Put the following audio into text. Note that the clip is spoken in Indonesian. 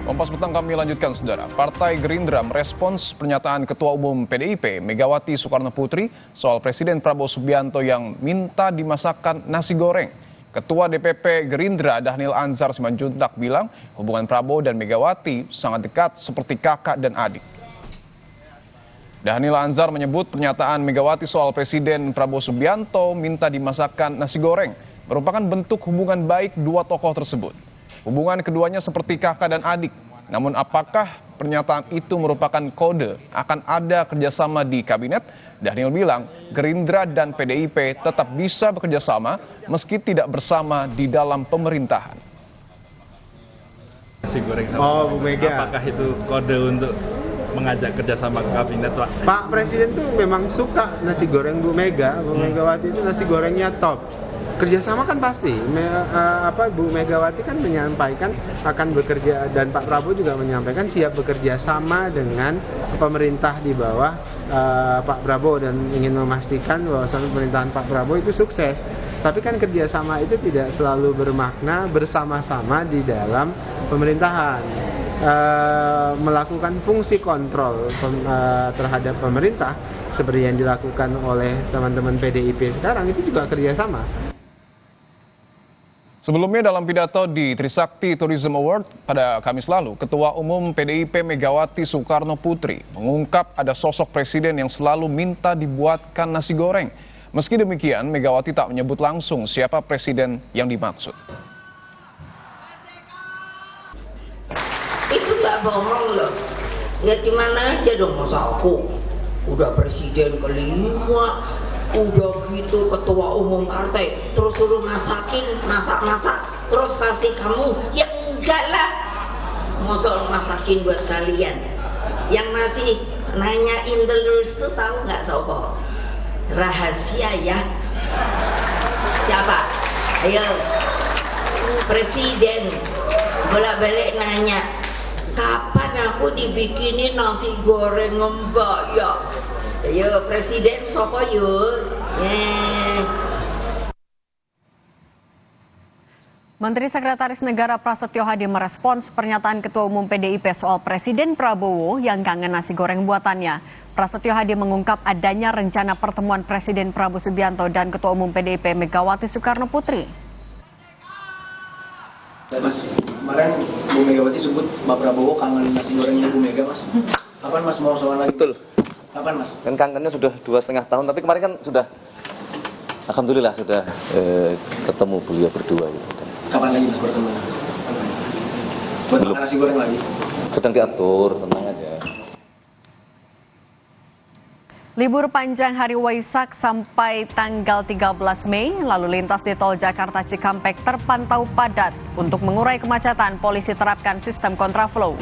Kompas Petang kami lanjutkan, saudara. Partai Gerindra merespons pernyataan Ketua Umum PDIP Megawati Soekarno Putri soal Presiden Prabowo Subianto yang minta dimasakkan nasi goreng. Ketua DPP Gerindra Dhanil Anzar Simanjuntak bilang hubungan Prabowo dan Megawati sangat dekat seperti kakak dan adik. Dhanil Anzar menyebut pernyataan Megawati soal Presiden Prabowo Subianto minta dimasakkan nasi goreng merupakan bentuk hubungan baik dua tokoh tersebut. Hubungan keduanya seperti kakak dan adik. Namun apakah pernyataan itu merupakan kode akan ada kerjasama di kabinet? Dhanil bilang Gerindra dan PDIP tetap bisa bekerjasama meski tidak bersama di dalam pemerintahan. Nasi goreng sama Bu Mega. Apakah itu kode untuk mengajak kerjasama ke kabinet, Pak? Pak Presiden tuh memang suka nasi goreng Bu Mega. Bu Megawati itu nasi gorengnya top. Kerjasama kan pasti. Bu Megawati kan menyampaikan akan bekerja, dan Pak Prabowo juga menyampaikan siap bekerja sama dengan pemerintah di bawah Pak Prabowo dan ingin memastikan bahwa pemerintahan Pak Prabowo itu sukses. Tapi kan kerjasama itu tidak selalu bermakna bersama-sama di dalam pemerintahan. Melakukan fungsi kontrol terhadap pemerintah seperti yang dilakukan oleh teman-teman PDIP sekarang itu juga kerjasama. Sebelumnya dalam pidato di Trisakti Tourism Award pada Kamis lalu, Ketua Umum PDIP Megawati Soekarno Putri mengungkap ada sosok presiden yang selalu minta dibuatkan nasi goreng. Meski demikian, Megawati tak menyebut langsung siapa presiden yang dimaksud. Itu gak bohong loh. Ya gimana aja dong, masa aku udah presiden kelima, udah gitu ketua umum partai, terus suruh masakin, masak-masak, terus kasih kamu, ya enggak lah. Masa masakin buat kalian. Yang masih nanyain terus tuh tahu nggak sopo? Rahasia ya. Siapa? Ayo, presiden bolak-balik nanya, kapan aku dibikinin nasi goreng mbak ya? Ayo presiden sopo yuk. Menteri Sekretaris Negara Prasetyo Hadi merespons pernyataan Ketua Umum PDIP soal Presiden Prabowo yang kangen nasi goreng buatannya. Prasetyo Hadi mengungkap adanya rencana pertemuan Presiden Prabowo Subianto dan Ketua Umum PDIP Megawati Soekarno Putri. Mas, kemarin Bu Megawati sebut Pak Prabowo kangen nasi gorengnya Bu Mega, Mas. Kapan Mas mau soal lagi? Betul. Kapan Mas? Dan kangennya sudah 2,5 tahun, tapi kemarin kan sudah, alhamdulillah sudah ketemu beliau berdua. Gitu. Kapan lagi Mas bertemu? Buat makan nasi goreng lagi? Sedang diatur, tenang aja. Libur panjang Hari Waisak sampai tanggal 13 Mei, lalu lintas di tol Jakarta Cikampek terpantau padat. Untuk mengurai kemacetan, polisi terapkan sistem kontraflow.